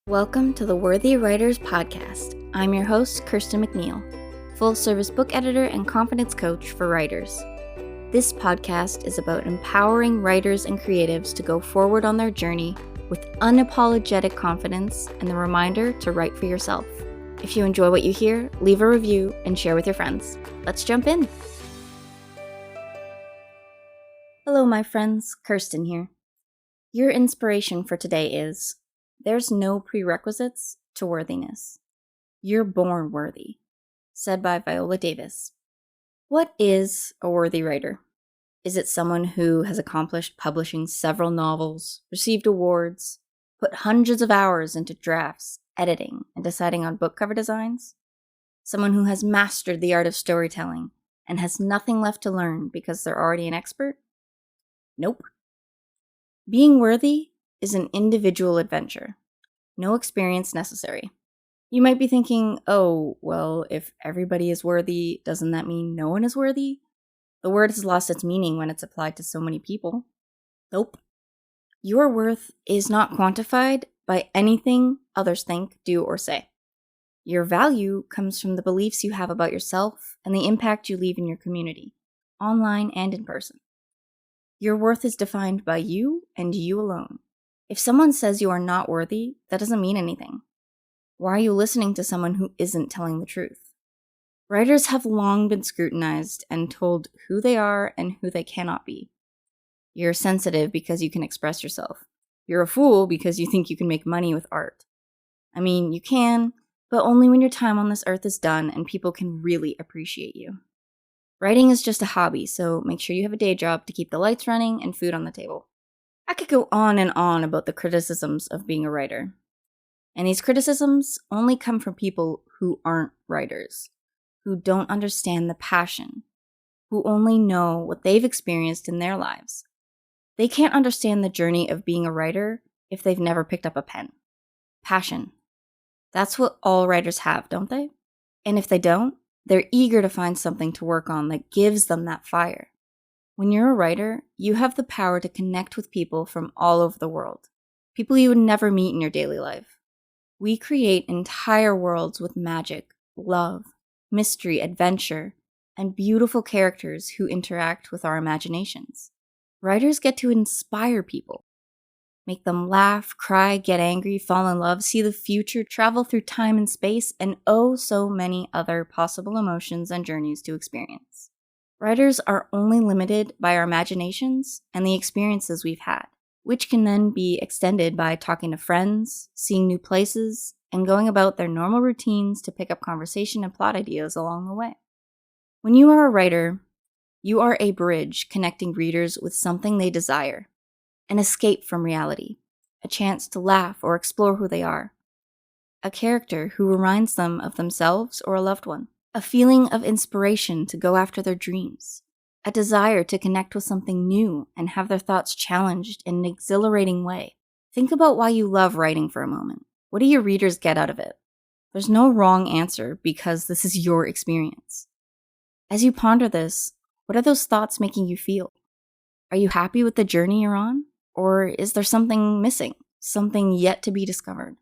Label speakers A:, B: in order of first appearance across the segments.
A: Welcome to the Worthy Writers Podcast. I'm your host, Kirsten McNeil, full-service book editor and confidence coach for writers. This podcast is about empowering writers and creatives to go forward on their journey with unapologetic confidence and the reminder to write for yourself. If you enjoy what you hear, leave a review and share with your friends. Let's jump in. Hello, my friends. Kirsten here. Your inspiration for today is: there's no prerequisites to worthiness. You're born worthy. Said by Viola Davis. What is a worthy writer? Is it someone who has accomplished publishing several novels, received awards, put hundreds of hours into drafts, editing, and deciding on book cover designs? Someone who has mastered the art of storytelling and has nothing left to learn because they're already an expert? Nope. Being worthy is an individual adventure. No experience necessary. You might be thinking, oh, well, if everybody is worthy, doesn't that mean no one is worthy? The word has lost its meaning when it's applied to so many people. Nope. Your worth is not quantified by anything others think, do, or say. Your value comes from the beliefs you have about yourself and the impact you leave in your community, online and in person. Your worth is defined by you and you alone. If someone says you are not worthy, that doesn't mean anything. Why are you listening to someone who isn't telling the truth? Writers have long been scrutinized and told who they are and who they cannot be. You're sensitive because you can express yourself. You're a fool because you think you can make money with art. I mean, you can, but only when your time on this earth is done and people can really appreciate you. Writing is just a hobby, so make sure you have a day job to keep the lights running and food on the table. I could go on and on about the criticisms of being a writer. And these criticisms only come from people who aren't writers, who don't understand the passion, who only know what they've experienced in their lives. They can't understand the journey of being a writer if they've never picked up a pen. Passion. That's what all writers have, don't they? And if they don't, they're eager to find something to work on that gives them that fire. When you're a writer, you have the power to connect with people from all over the world, people you would never meet in your daily life. We create entire worlds with magic, love, mystery, adventure, and beautiful characters who interact with our imaginations. Writers get to inspire people, make them laugh, cry, get angry, fall in love, see the future, travel through time and space, and oh so many other possible emotions and journeys to experience. Writers are only limited by our imaginations and the experiences we've had, which can then be extended by talking to friends, seeing new places, and going about their normal routines to pick up conversation and plot ideas along the way. When you are a writer, you are a bridge connecting readers with something they desire, an escape from reality, a chance to laugh or explore who they are, a character who reminds them of themselves or a loved one. A feeling of inspiration to go after their dreams, a desire to connect with something new and have their thoughts challenged in an exhilarating way. Think about why you love writing for a moment. What do your readers get out of it? There's no wrong answer because this is your experience. As you ponder this, what are those thoughts making you feel? Are you happy with the journey you're on? Or is there something missing, something yet to be discovered?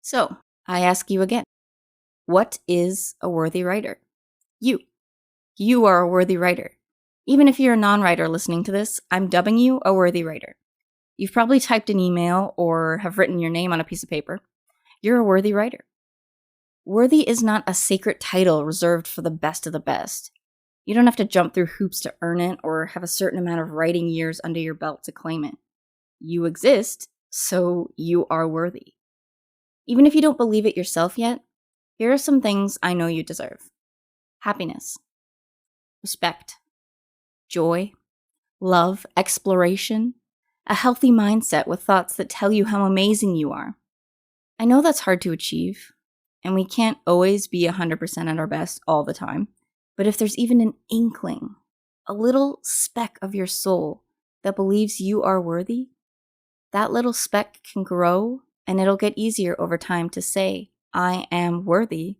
A: So, I ask you again. What is a worthy writer? You. You are a worthy writer. Even if you're a non-writer listening to this, I'm dubbing you a worthy writer. You've probably typed an email or have written your name on a piece of paper. You're a worthy writer. Worthy is not a sacred title reserved for the best of the best. You don't have to jump through hoops to earn it or have a certain amount of writing years under your belt to claim it. You exist, so you are worthy. Even if you don't believe it yourself yet, here are some things I know you deserve. Happiness, respect, joy, love, exploration, a healthy mindset with thoughts that tell you how amazing you are. I know that's hard to achieve, and we can't always be 100% at our best all the time, but if there's even an inkling, a little speck of your soul that believes you are worthy, that little speck can grow, and it'll get easier over time to say, I am worthy,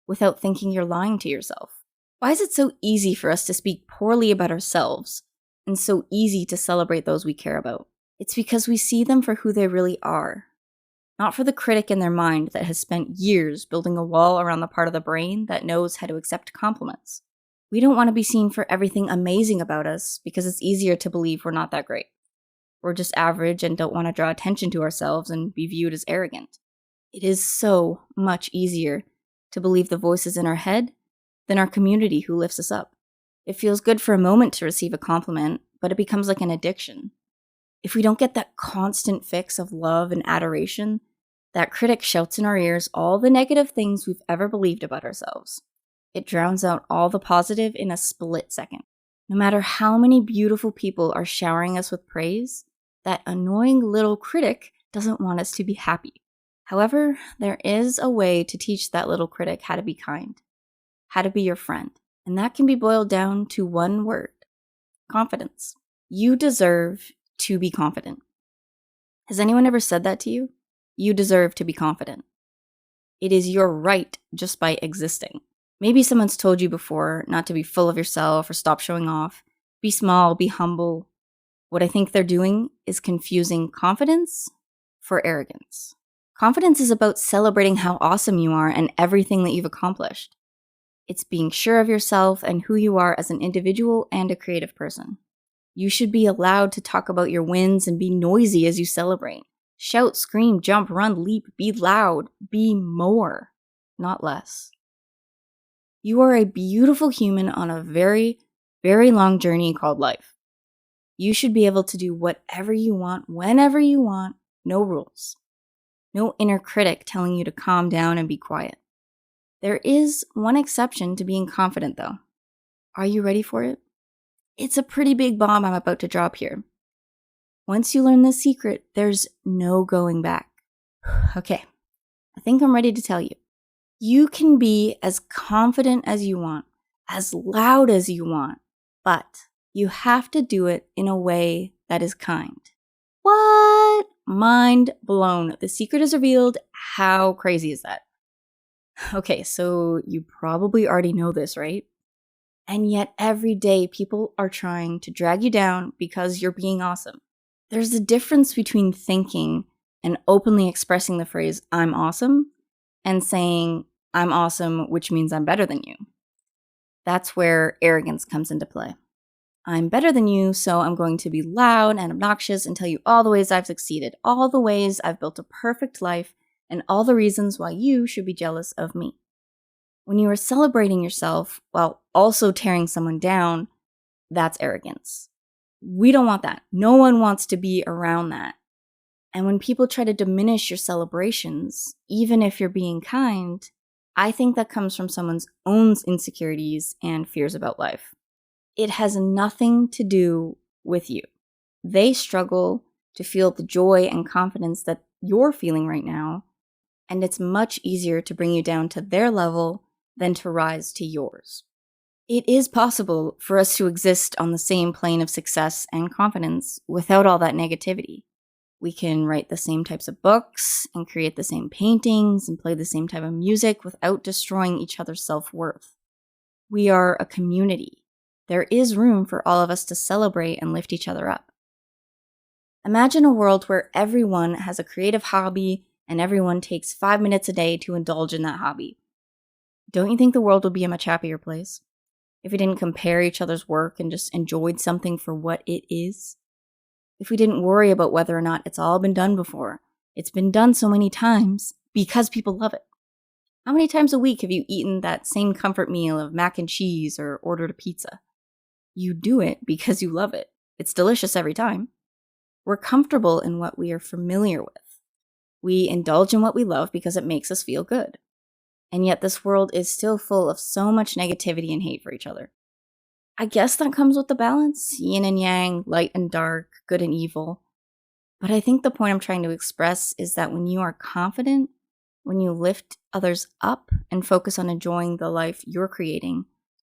A: without thinking you're lying to yourself. Why is it so easy for us to speak poorly about ourselves and so easy to celebrate those we care about? It's because we see them for who they really are. not for the critic in their mind that has spent years building a wall around the part of the brain that knows how to accept compliments. We don't want to be seen for everything amazing about us because it's easier to believe we're not that great. We're just average and don't want to draw attention to ourselves and be viewed as arrogant. It is so much easier to believe the voices in our head than our community who lifts us up. It feels good for a moment to receive a compliment, but it becomes like an addiction. If we don't get that constant fix of love and adoration, that critic shouts in our ears all the negative things we've ever believed about ourselves. It drowns out all the positive in a split second. No matter how many beautiful people are showering us with praise, that annoying little critic doesn't want us to be happy. However, there is a way to teach that little critic how to be kind, how to be your friend, and that can be boiled down to one word: confidence. You deserve to be confident. Has anyone ever said that to you? You deserve to be confident. It is your right just by existing. Maybe someone's told you before not to be full of yourself or stop showing off. Be small, be humble. What I think they're doing is confusing confidence for arrogance. Confidence is about celebrating how awesome you are and everything that you've accomplished. It's being sure of yourself and who you are as an individual and a creative person. You should be allowed to talk about your wins and be noisy as you celebrate. Shout, scream, jump, run, leap, be loud, be more, not less. You are a beautiful human on a very, very long journey called life. You should be able to do whatever you want, whenever you want, no rules. No inner critic telling you to calm down and be quiet. There is one exception to being confident, though. Are you ready for it? It's a pretty big bomb I'm about to drop here. Once you learn this secret, there's no going back. Okay, I think I'm ready to tell you. You can be as confident as you want, as loud as you want, but you have to do it in a way that is kind. What? Mind blown. The secret is revealed. How crazy is that? Okay, so you probably already know this, right? And yet every day people are trying to drag you down because you're being awesome. There's a difference between thinking and openly expressing the phrase, I'm awesome, and saying, I'm awesome, which means I'm better than you. That's where arrogance comes into play. I'm better than you, so I'm going to be loud and obnoxious and tell you all the ways I've succeeded, all the ways I've built a perfect life, and all the reasons why you should be jealous of me. When you are celebrating yourself while also tearing someone down, that's arrogance. We don't want that. No one wants to be around that. And when people try to diminish your celebrations, even if you're being kind, I think that comes from someone's own insecurities and fears about life. It has nothing to do with you. They struggle to feel the joy and confidence that you're feeling right now, and it's much easier to bring you down to their level than to rise to yours. It is possible for us to exist on the same plane of success and confidence without all that negativity. We can write the same types of books and create the same paintings and play the same type of music without destroying each other's self-worth. We are a community. There is room for all of us to celebrate and lift each other up. Imagine a world where everyone has a creative hobby and everyone takes 5 minutes a day to indulge in that hobby. Don't you think the world would be a much happier place if we didn't compare each other's work and just enjoyed something for what it is? If we didn't worry about whether or not it's all been done before. It's been done so many times because people love it. How many times a week have you eaten that same comfort meal of mac and cheese or ordered a pizza? You do it because you love it. It's delicious every time. We're comfortable in what we are familiar with. We indulge in what we love because it makes us feel good. And yet this world is still full of so much negativity and hate for each other. I guess that comes with the balance, yin and yang, light and dark, good and evil. But I think the point I'm trying to express is that when you are confident, when you lift others up and focus on enjoying the life you're creating,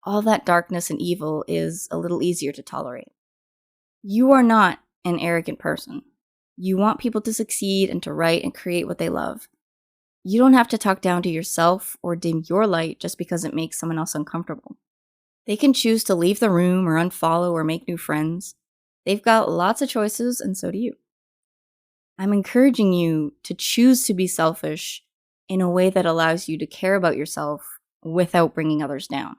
A: all that darkness and evil is a little easier to tolerate. You are not an arrogant person. You want people to succeed and to write and create what they love. You don't have to talk down to yourself or dim your light just because it makes someone else uncomfortable. They can choose to leave the room or unfollow or make new friends. They've got lots of choices, and so do you. I'm encouraging you to choose to be selfish in a way that allows you to care about yourself without bringing others down.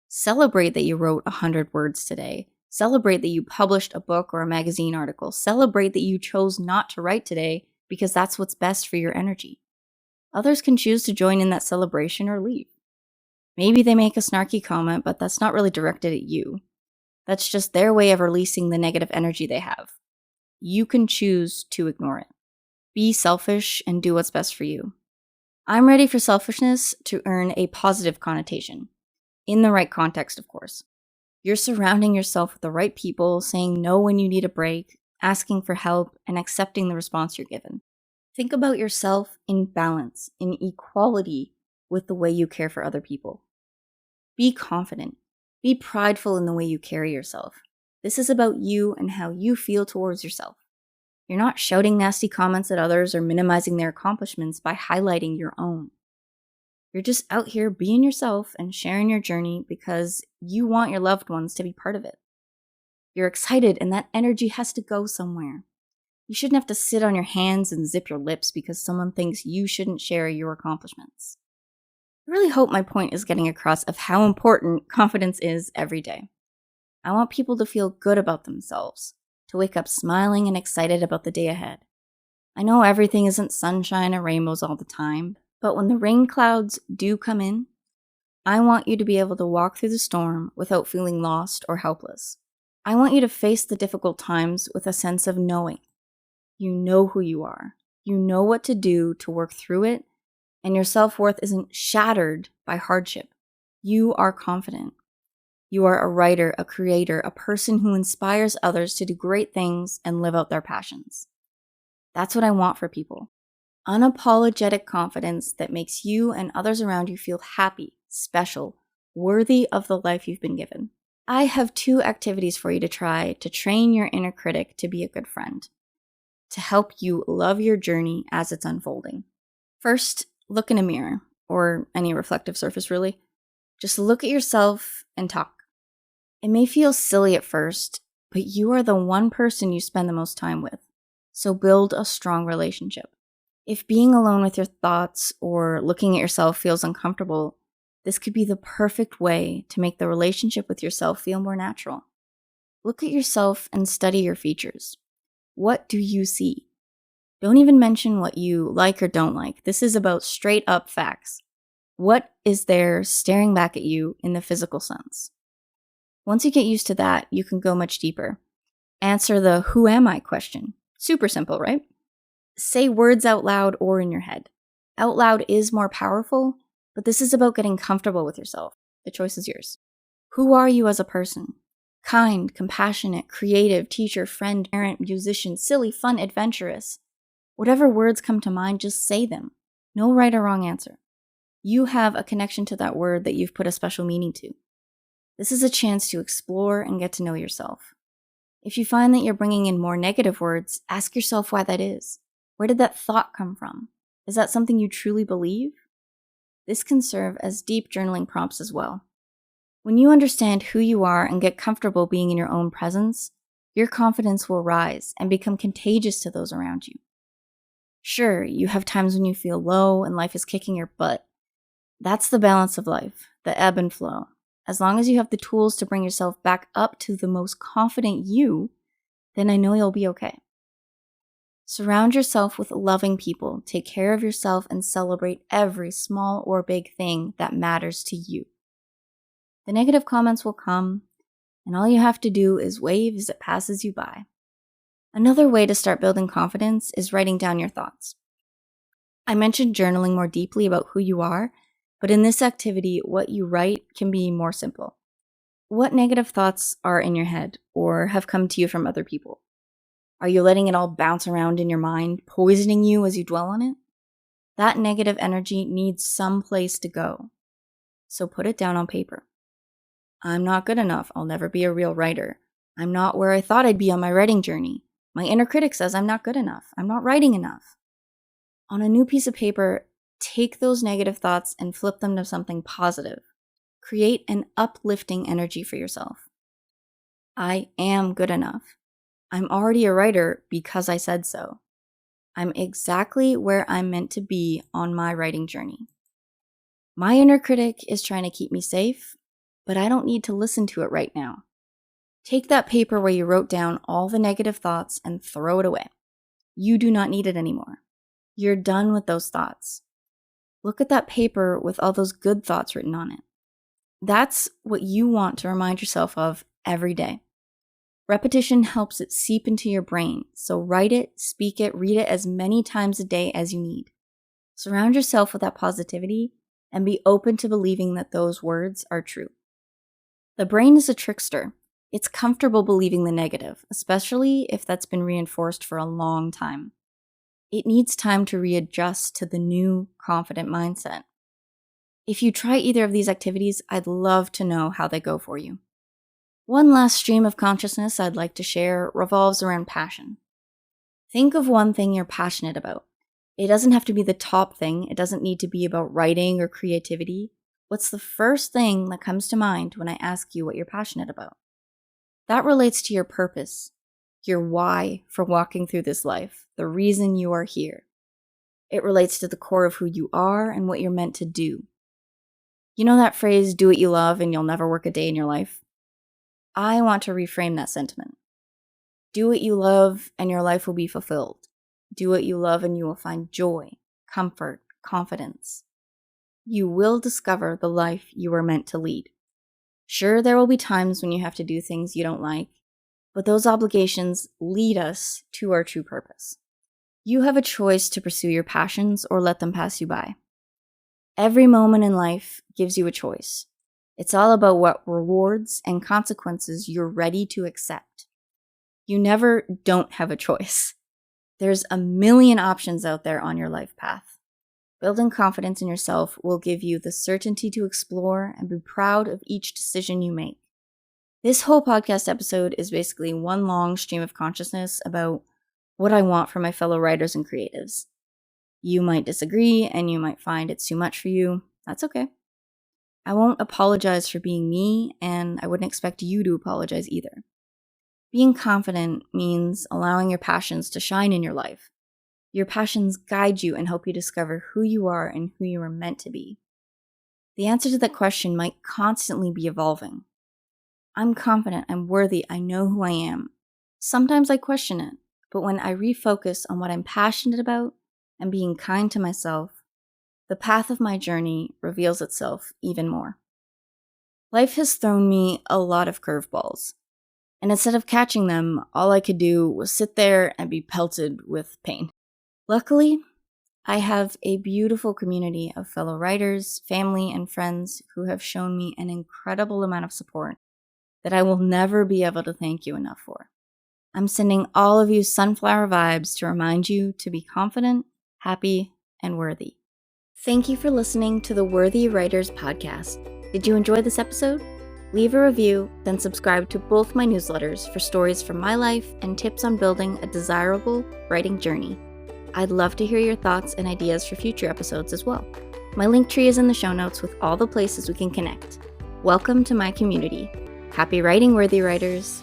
A: Celebrate that you wrote 100 words today. Celebrate that you published a book or a magazine article. Celebrate that you chose not to write today because that's what's best for your energy. Others can choose to join in that celebration or leave. Maybe they make a snarky comment, but that's not really directed at you. That's just their way of releasing the negative energy they have. You can choose to ignore it. Be selfish and do what's best for you. I'm ready for selfishness to earn a positive connotation. In the right context, of course. You're surrounding yourself with the right people, saying no when you need a break, asking for help, and accepting the response you're given. Think about yourself in balance, in equality with the way you care for other people. Be confident. Be prideful in the way you carry yourself. This is about you and how you feel towards yourself. You're not shouting nasty comments at others or minimizing their accomplishments by highlighting your own. You're just out here being yourself and sharing your journey because you want your loved ones to be part of it. You're excited and that energy has to go somewhere. You shouldn't have to sit on your hands and zip your lips because someone thinks you shouldn't share your accomplishments. I really hope my point is getting across of how important confidence is every day. I want people to feel good about themselves, to wake up smiling and excited about the day ahead. I know everything isn't sunshine and rainbows all the time, but when the rain clouds do come in, I want you to be able to walk through the storm without feeling lost or helpless. I want you to face the difficult times with a sense of knowing. You know who you are. You know what to do to work through it, and your self-worth isn't shattered by hardship. You are confident. You are a writer, a creator, a person who inspires others to do great things and live out their passions. That's what I want for people. Unapologetic confidence that makes you and others around you feel happy, special, worthy of the life you've been given. I have 2 activities for you to try to train your inner critic to be a good friend, to help you love your journey as it's unfolding. First, look in a mirror, or any reflective surface really. Just look at yourself and talk. It may feel silly at first, but you are the one person you spend the most time with, so build a strong relationship. If being alone with your thoughts or looking at yourself feels uncomfortable, this could be the perfect way to make the relationship with yourself feel more natural. Look at yourself and study your features. What do you see? Don't even mention what you like or don't like. This is about straight up facts. What is there staring back at you in the physical sense? Once you get used to that, you can go much deeper. Answer the who am I question. Super simple, right? Say words out loud or in your head. Out loud is more powerful, but this is about getting comfortable with yourself. The choice is yours. Who are you as a person? Kind, compassionate, creative, teacher, friend, parent, musician, silly, fun, adventurous. Whatever words come to mind, just say them. No right or wrong answer. You have a connection to that word that you've put a special meaning to. This is a chance to explore and get to know yourself. If you find that you're bringing in more negative words, ask yourself why that is. Where did that thought come from? Is that something you truly believe? This can serve as deep journaling prompts as well. When you understand who you are and get comfortable being in your own presence, your confidence will rise and become contagious to those around you. Sure, you have times when you feel low and life is kicking your butt. That's the balance of life, the ebb and flow. As long as you have the tools to bring yourself back up to the most confident you, then I know you'll be okay. Surround yourself with loving people, take care of yourself, and celebrate every small or big thing that matters to you. The negative comments will come, and all you have to do is wave as it passes you by. Another way to start building confidence is writing down your thoughts. I mentioned journaling more deeply about who you are, but in this activity, what you write can be more simple. What negative thoughts are in your head or have come to you from other people? Are you letting it all bounce around in your mind, poisoning you as you dwell on it? That negative energy needs some place to go. So put it down on paper. I'm not good enough. I'll never be a real writer. I'm not where I thought I'd be on my writing journey. My inner critic says I'm not good enough. I'm not writing enough. On a new piece of paper, take those negative thoughts and flip them to something positive. Create an uplifting energy for yourself. I am good enough. I'm already a writer because I said so. I'm exactly where I'm meant to be on my writing journey. My inner critic is trying to keep me safe, but I don't need to listen to it right now. Take that paper where you wrote down all the negative thoughts and throw it away. You do not need it anymore. You're done with those thoughts. Look at that paper with all those good thoughts written on it. That's what you want to remind yourself of every day. Repetition helps it seep into your brain, so write it, speak it, read it as many times a day as you need. Surround yourself with that positivity and be open to believing that those words are true. The brain is a trickster. It's comfortable believing the negative, especially if that's been reinforced for a long time. It needs time to readjust to the new, confident mindset. If you try either of these activities, I'd love to know how they go for you. One last stream of consciousness I'd like to share revolves around passion. Think of one thing you're passionate about. It doesn't have to be the top thing. It doesn't need to be about writing or creativity. What's the first thing that comes to mind when I ask you what you're passionate about? That relates to your purpose, your why for walking through this life, the reason you are here. It relates to the core of who you are and what you're meant to do. You know that phrase, do what you love and you'll never work a day in your life? I want to reframe that sentiment. Do what you love and your life will be fulfilled. Do what you love and you will find joy, comfort, confidence. You will discover the life you are meant to lead. Sure, there will be times when you have to do things you don't like, but those obligations lead us to our true purpose. You have a choice to pursue your passions or let them pass you by. Every moment in life gives you a choice. It's all about what rewards and consequences you're ready to accept. You never don't have a choice. There's a million options out there on your life path. Building confidence in yourself will give you the certainty to explore and be proud of each decision you make. This whole podcast episode is basically one long stream of consciousness about what I want for my fellow writers and creatives. You might disagree and you might find it's too much for you. That's okay. I won't apologize for being me, and I wouldn't expect you to apologize either. Being confident means allowing your passions to shine in your life. Your passions guide you and help you discover who you are and who you are meant to be. The answer to that question might constantly be evolving. I'm confident, I'm worthy, I know who I am. Sometimes I question it, but when I refocus on what I'm passionate about and being kind to myself, the path of my journey reveals itself even more. Life has thrown me a lot of curveballs, and instead of catching them, all I could do was sit there and be pelted with pain. Luckily, I have a beautiful community of fellow writers, family, and friends who have shown me an incredible amount of support that I will never be able to thank you enough for. I'm sending all of you sunflower vibes to remind you to be confident, happy, and worthy. Thank you for listening to the Worthy Writers podcast. Did you enjoy this episode? Leave a review, then subscribe to both my newsletters for stories from my life and tips on building a desirable writing journey. I'd love to hear your thoughts and ideas for future episodes as well. My link tree is in the show notes with all the places we can connect. Welcome to my community. Happy writing, Worthy Writers!